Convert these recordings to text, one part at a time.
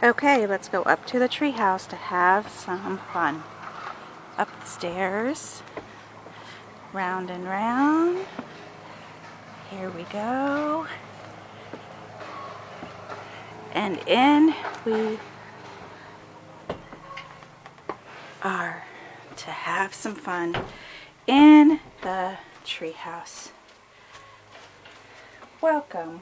Okay, let's go up to the treehouse to have some fun. Up the stairs, round and round. Here we go. And in we are to have some fun in the treehouse. Welcome.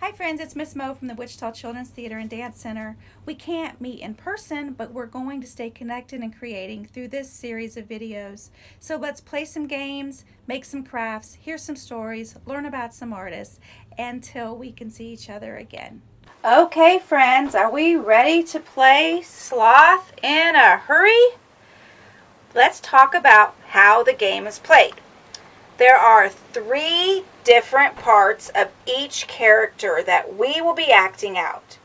Hi friends, it's Miss Mo from the Wichita Children's Theater and Dance Center. We can't meet in person, but we're going to stay connected and creating through this series of videos. So let's play some games, make some crafts, hear some stories, learn about some artists, until we can see each other again. Okay friends, are we ready to play Sloth in a Hurry? Let's talk about how the game is played. There are 3 different parts of each character that we will be acting out.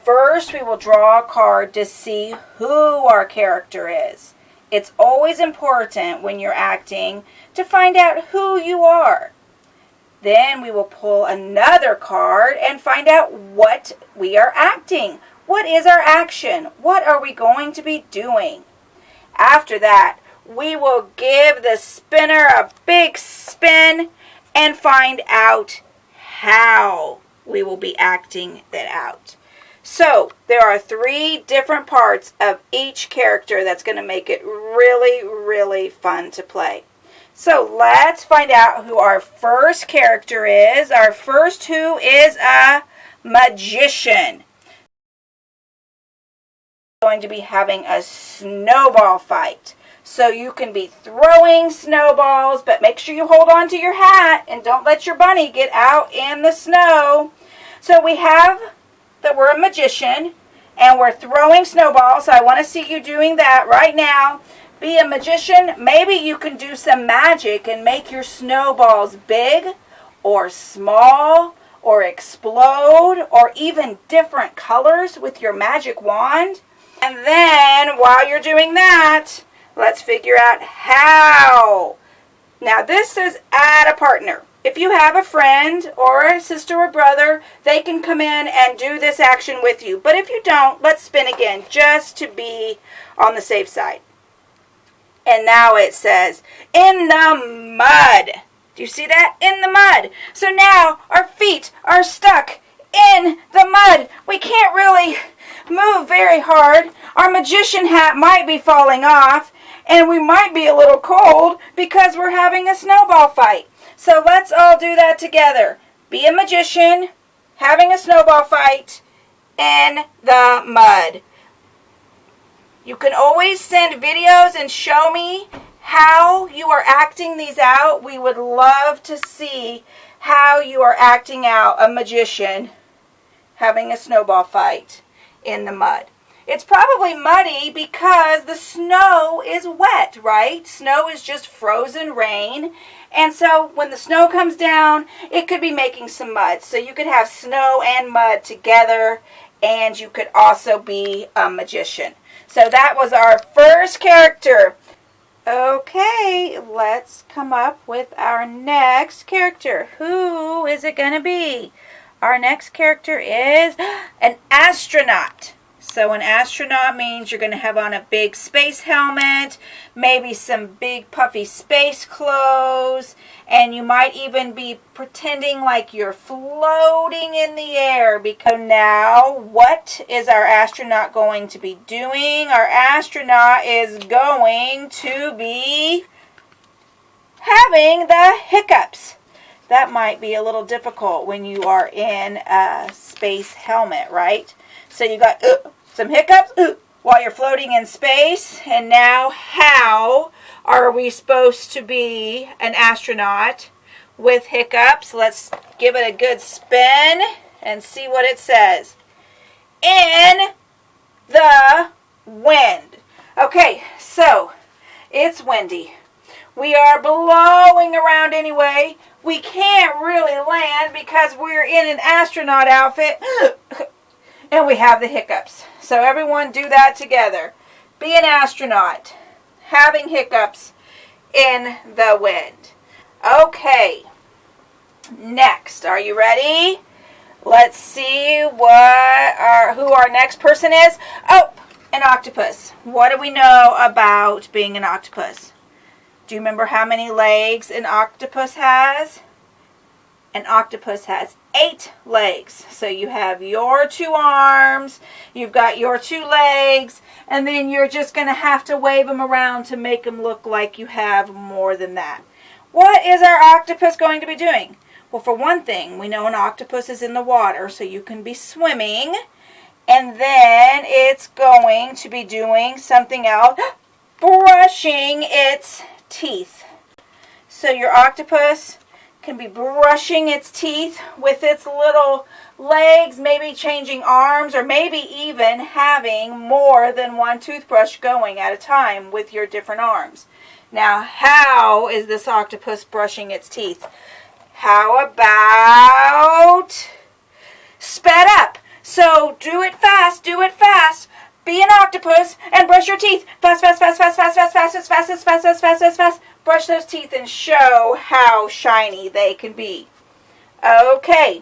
First, we will draw a card to see who our character is. It's always important when you're acting to find out who you are. Then we will pull another card and find out what we are acting. What is our action? What are we going to be doing? After that, we will give the spinner a big spin and find out how we will be acting that out. So there are 3 different parts of each character that's going to make it really, really fun to play. So let's find out who our first character is. Our first who is a magician. We're going to be having a snowball fight. So you can be throwing snowballs, but make sure you hold on to your hat and don't let your bunny get out in the snow. So we have that we're a magician and we're throwing snowballs. So I want to see you doing that right now. Be a magician. Maybe you can do some magic and make your snowballs big or small or explode or even different colors with your magic wand. And then while you're doing that, let's figure out how. Now this is add a partner. If you have a friend or a sister or brother, they can come in and do this action with you. But if you don't, let's spin again just to be on the safe side. And now it says, in the mud. Do you see that? In the mud. So now our feet are stuck in the mud. We can't really move very hard. Our magician hat might be falling off. And we might be a little cold because we're having a snowball fight. So let's all do that together. Be a magician, having a snowball fight in the mud. You can always send videos and show me how you are acting these out. We would love to see how you are acting out a magician having a snowball fight in the mud. It's probably muddy because the snow is wet, right? Snow is just frozen rain. And so when the snow comes down, it could be making some mud. So you could have snow and mud together, and you could also be a magician. So that was our first character. Okay, let's come up with our next character. Who is it going to be? Our next character is an astronaut. So an astronaut means you're going to have on a big space helmet, maybe some big puffy space clothes, and you might even be pretending like you're floating in the air. Because now, what is our astronaut going to be doing? Our astronaut is going to be having the hiccups. That might be a little difficult when you are in a space helmet, right? So you got some hiccups while you're floating in space. And now how are we supposed to be an astronaut with hiccups? Let's give it a good spin and see what it says. In the wind. Okay, so it's windy. We are blowing around anyway. We can't really land because we're in an astronaut outfit. And we have the hiccups. So everyone do that together. Be an astronaut. Having hiccups in the wind. Okay. Next. Are you ready? Let's see who our next person is. Oh, an octopus. What do we know about being an octopus? Do you remember how many legs an octopus has? An octopus has 8 legs. So you have your 2 arms, you've got your 2 legs, and then you're just going to have to wave them around to make them look like you have more than that. What is our octopus going to be doing? Well, for one thing, we know an octopus is in the water, so you can be swimming, and then it's going to be doing something else, brushing its teeth. So your octopus can be brushing its teeth with its little legs, maybe changing arms, or maybe even having more than one toothbrush going at a time with your different arms. Now, how is this octopus brushing its teeth? How about sped up? So do it fast, do it fast. Be an octopus and brush your teeth. Fast, fast, fast, fast, fast, fast, fast, fast, fast, fast, fast, fast, fast, fast. Brush those teeth and show how shiny they can be. Okay,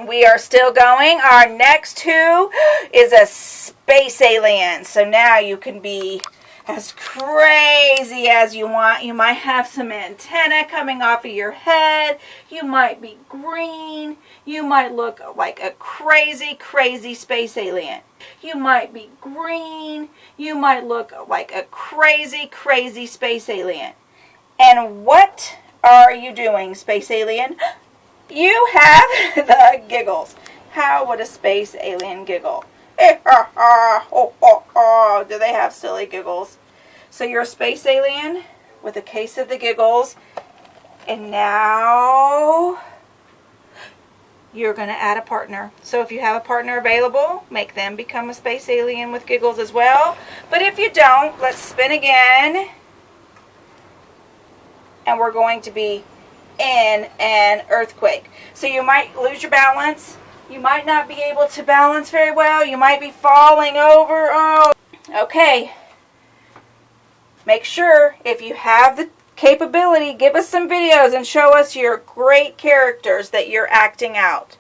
we are still going. Our next who is a space alien. So now you can be as crazy as you want. You might have some antenna coming off of your head. You might be green. You might look like a crazy, crazy space alien. You might be green. You might look like a crazy, crazy space alien. And what are you doing, space alien? You have the giggles. How would a space alien giggle? Do they have silly giggles? So you're a space alien with a case of the giggles. And now you're going to add a partner. So if you have a partner available, make them become a space alien with giggles as well. But if you don't, let's spin again. And we're going to be in an earthquake. So you might lose your balance. You might not be able to balance very well. You might be falling over. Oh, okay. Make sure, if you have the capability, give us some videos and show us your great characters that you're acting out.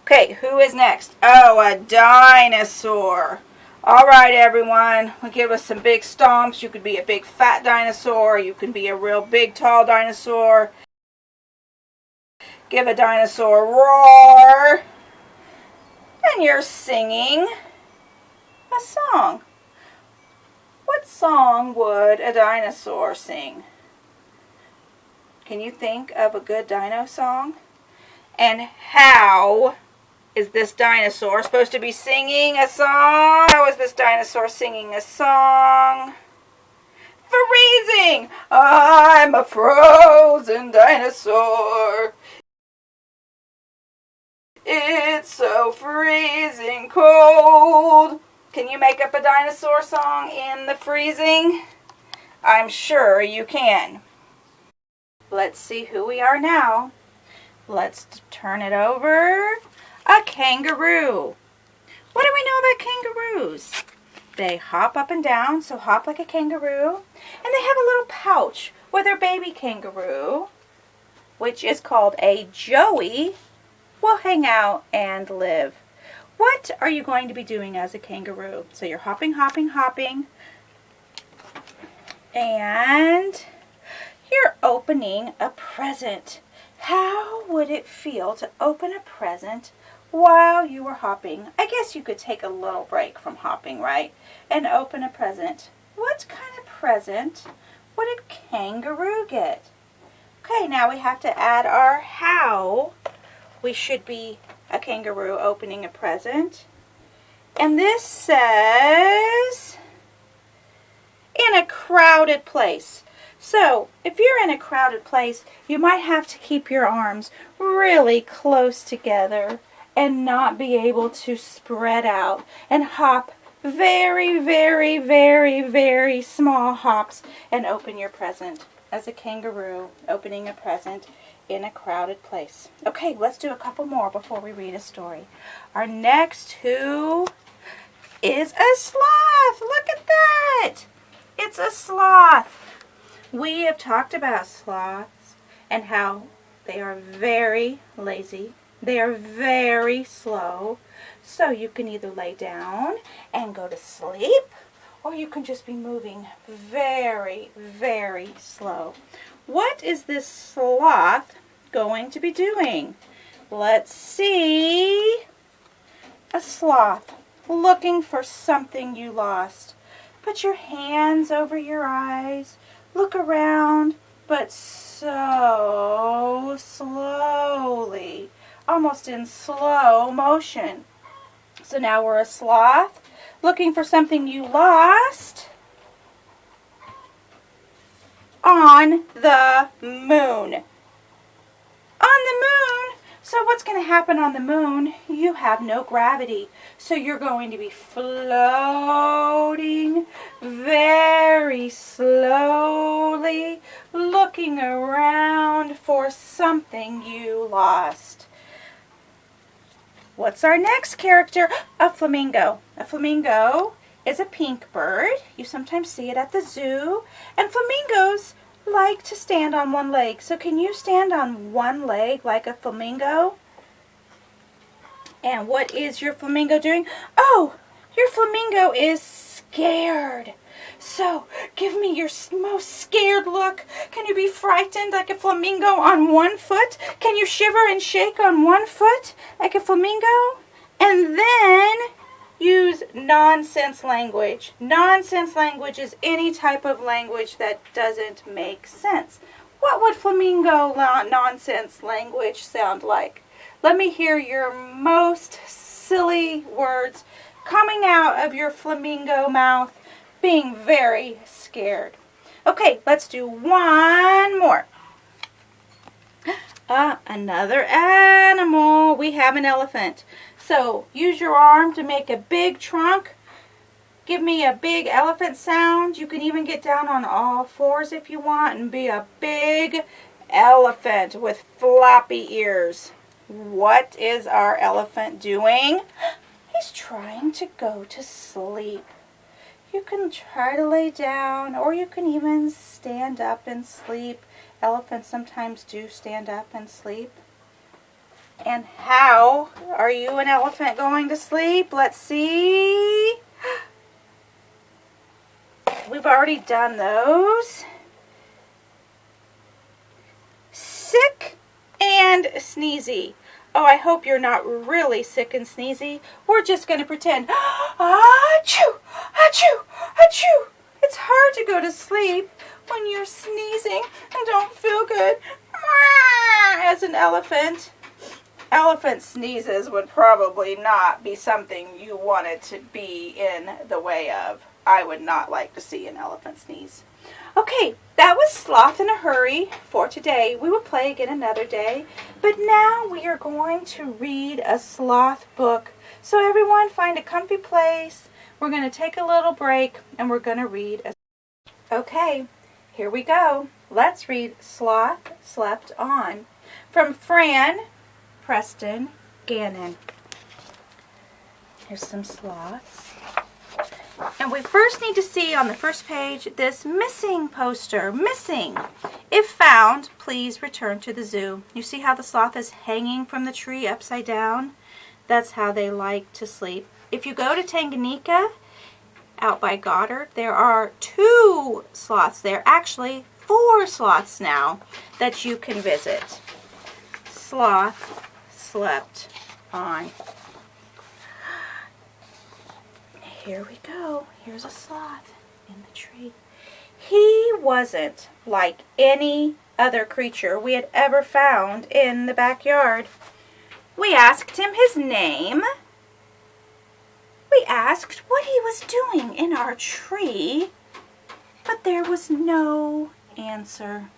Okay, who is next? Oh, a dinosaur. All right, everyone. We'll give us some big stomps. You could be a big fat dinosaur. You can be a real big tall dinosaur. Give a dinosaur a roar. And you're singing a song. What song would a dinosaur sing? Can you think of a good dino song? And how is this dinosaur supposed to be singing a song? How is this dinosaur singing a song? Freezing! I'm a frozen dinosaur. It's so freezing cold. Can you make up a dinosaur song in the freezing? I'm sure you can. Let's see who we are now. Let's turn it over. A kangaroo. What do we know about kangaroos? They hop up and down, so hop like a kangaroo. And they have a little pouch where their baby kangaroo, which is called a joey, will hang out and live. What are you going to be doing as a kangaroo? So you're hopping, hopping, hopping, and you're opening a present. How would it feel to open a present while you were hopping? I guess you could take a little break from hopping, right? And open a present. What kind of present would a kangaroo get? Okay, now we have to add our how. We should be a kangaroo opening a present. And this says, in a crowded place. So, if you're in a crowded place, you might have to keep your arms really close together and not be able to spread out and hop very, very, very, very small hops and open your present as a kangaroo opening a present in a crowded place. Okay, let's do a couple more before we read a story. Our next who is a sloth. Look at that. It's a sloth. We have talked about sloths and how they are very lazy, They are very slow. So you can either lay down and go to sleep, or you can just be moving very, very slow. What is this sloth going to be doing? Let's see. A sloth looking for something you lost. Put your hands over your eyes. Look around, but so slowly, almost in slow motion. So now we're a sloth looking for something you lost on the moon. On the moon. So what's going to happen on the moon? You have no gravity. So you're going to be floating very slowly, looking around for something you lost. What's our next character? A flamingo. A flamingo is a pink bird. You sometimes see it at the zoo. And flamingos like to stand on one leg. So can you stand on one leg like a flamingo? And what is your flamingo doing? Oh, your flamingo is scared. So give me your most scared look. Can you be frightened like a flamingo on one foot? Can you shiver and shake on one foot like a flamingo? And then use nonsense language. Nonsense language is any type of language that doesn't make sense. What would flamingo nonsense language sound like? Let me hear your most silly words coming out of your flamingo mouth, being very scared. Okay, let's do one more. Another animal. We have an elephant. So use your arm to make a big trunk. Give me a big elephant sound. You can even get down on all fours if you want and be a big elephant with floppy ears. What is our elephant doing? He's trying to go to sleep. You can try to lay down, or you can even stand up and sleep. Elephants sometimes do stand up and sleep. And how are you an elephant going to sleep? Let's see. We've already done those. Sick and sneezy. Oh, I hope you're not really sick and sneezy. We're just going to pretend. Achoo! Achoo! Achoo! It's hard to go to sleep when you're sneezing and don't feel good. As an elephant. Elephant sneezes would probably not be something you wanted to be in the way of. I would not like to see an elephant sneeze. Okay, that was Sloth in a Hurry for today. We will play again another day, but now we are going to read a sloth book. So everyone find a comfy place. We're going to take a little break and we're going to read a... Okay, here we go. Let's read Sloth Slept On from Fran Preston Gannon. Here's some sloths. And we first need to see on the first page this missing poster. Missing. If found, please return to the zoo. You see how the sloth is hanging from the tree upside down? That's how they like to sleep. If you go to Tanganyika, out by Goddard, there are 2 sloths there. Actually, 4 sloths now that you can visit. Sloth slept on. Here we go. Here's a sloth in the tree. He wasn't like any other creature we had ever found in the backyard. We asked him his name. We asked what he was doing in our tree, but there was no answer.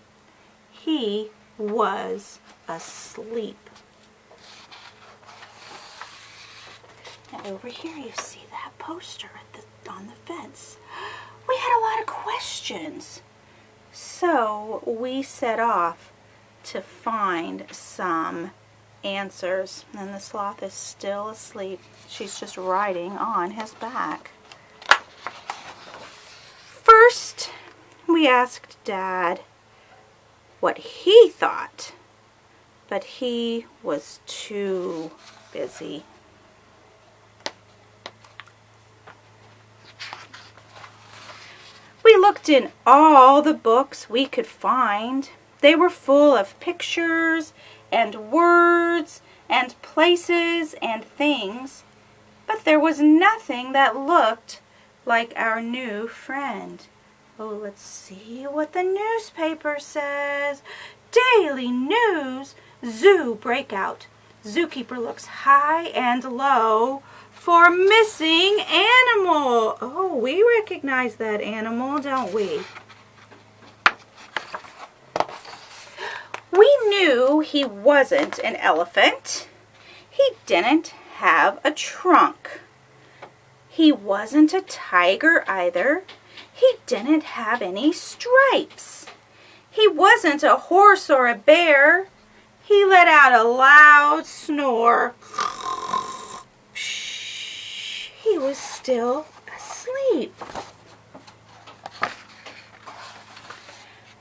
He was asleep. And over here you see that poster on the fence. We had a lot of questions. So we set off to find some answers. And the sloth is still asleep. She's just riding on his back. First, we asked Dad what he thought but he was too busy. We looked in all the books we could find. They were full of pictures and words and places and things, but there was nothing that looked like our new friend. Oh, let's see what the newspaper says. Daily news, zoo breakout. Zookeeper looks high and low for missing animal. Oh, we recognize that animal, don't we? We knew he wasn't an elephant. He didn't have a trunk. He wasn't a tiger either. He didn't have any stripes. He wasn't a horse or a bear. He let out a loud snore. He was still asleep.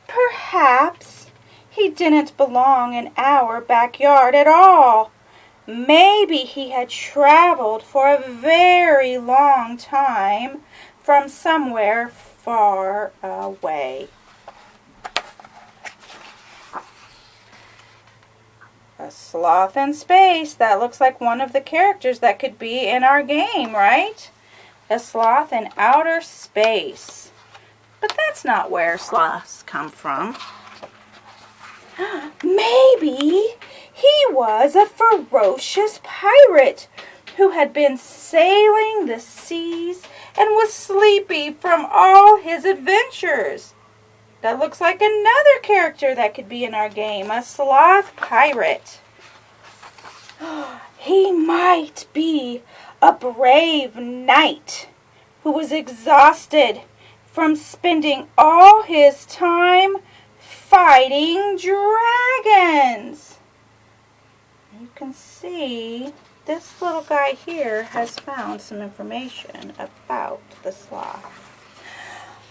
Perhaps he didn't belong in our backyard at all. Maybe he had traveled for a very long time from somewhere far away. A sloth in space. That looks like one of the characters that could be in our game, right? A sloth in outer space. But that's not where sloths come from. Maybe he was a ferocious pirate who had been sailing the seas and was sleepy from all his adventures. That looks like another character that could be in our game, a sloth pirate. He might be a brave knight who was exhausted from spending all his time fighting dragons. You can see this little guy here has found some information about the sloth.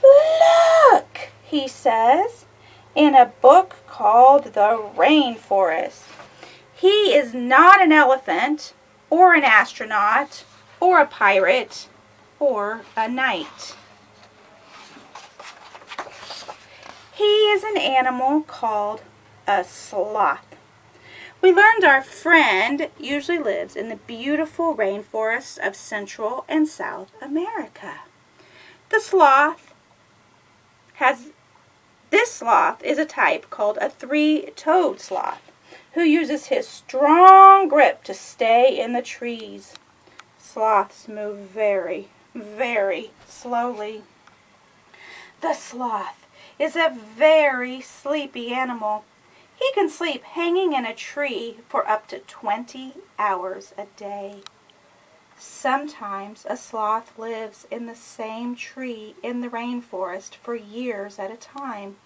Look, he says, in a book called The Rainforest. He is not an elephant, or an astronaut, or a pirate, or a knight. He is an animal called a sloth. We learned our friend usually lives in the beautiful rainforests of Central and South America. This sloth is a type called a three-toed sloth who uses his strong grip to stay in the trees. Sloths move very, very slowly. The sloth is a very sleepy animal. He can sleep hanging in a tree for up to 20 hours a day. Sometimes a sloth lives in the same tree in the rainforest for years at a time.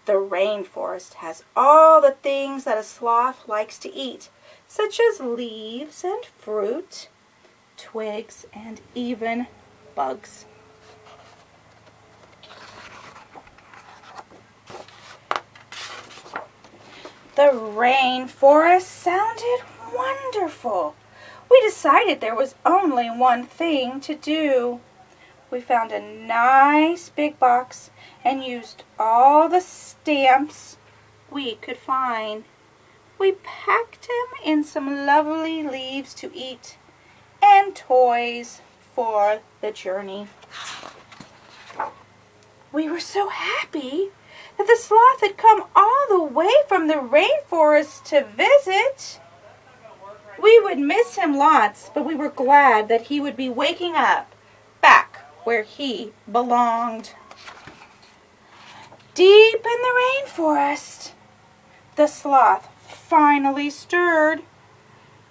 The rainforest has all the things that a sloth likes to eat, such as leaves and fruit, twigs, and even bugs. The rainforest sounded wonderful. We decided there was only one thing to do. We found a nice big box and used all the stamps we could find. We packed him in some lovely leaves to eat and toys for the journey. We were so happy that the sloth had come all the way from the rainforest to visit. We would miss him lots, but we were glad that he would be waking up back where he belonged. Deep in the rainforest, the sloth finally stirred.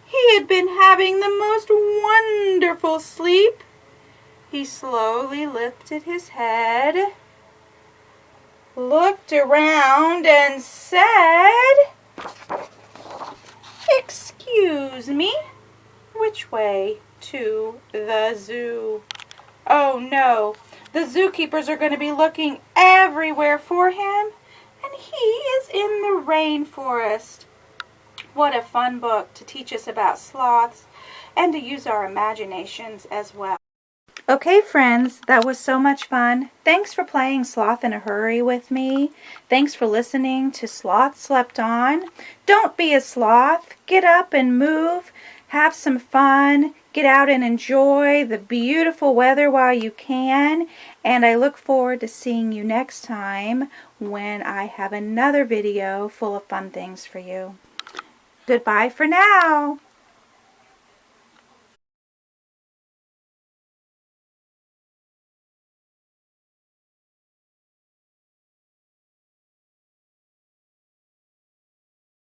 He had been having the most wonderful sleep. He slowly lifted his head, looked around, and said, "Excuse me, which way to the zoo?" Oh no, the zookeepers are going to be looking everywhere for him, and he is in the rainforest. What a fun book to teach us about sloths and to use our imaginations as well. Okay, friends, that was so much fun. Thanks for playing Sloth in a Hurry with me. Thanks for listening to Sloth Slept On. Don't be a sloth. Get up and move. Have some fun. Get out and enjoy the beautiful weather while you can. And I look forward to seeing you next time when I have another video full of fun things for you. Goodbye for now.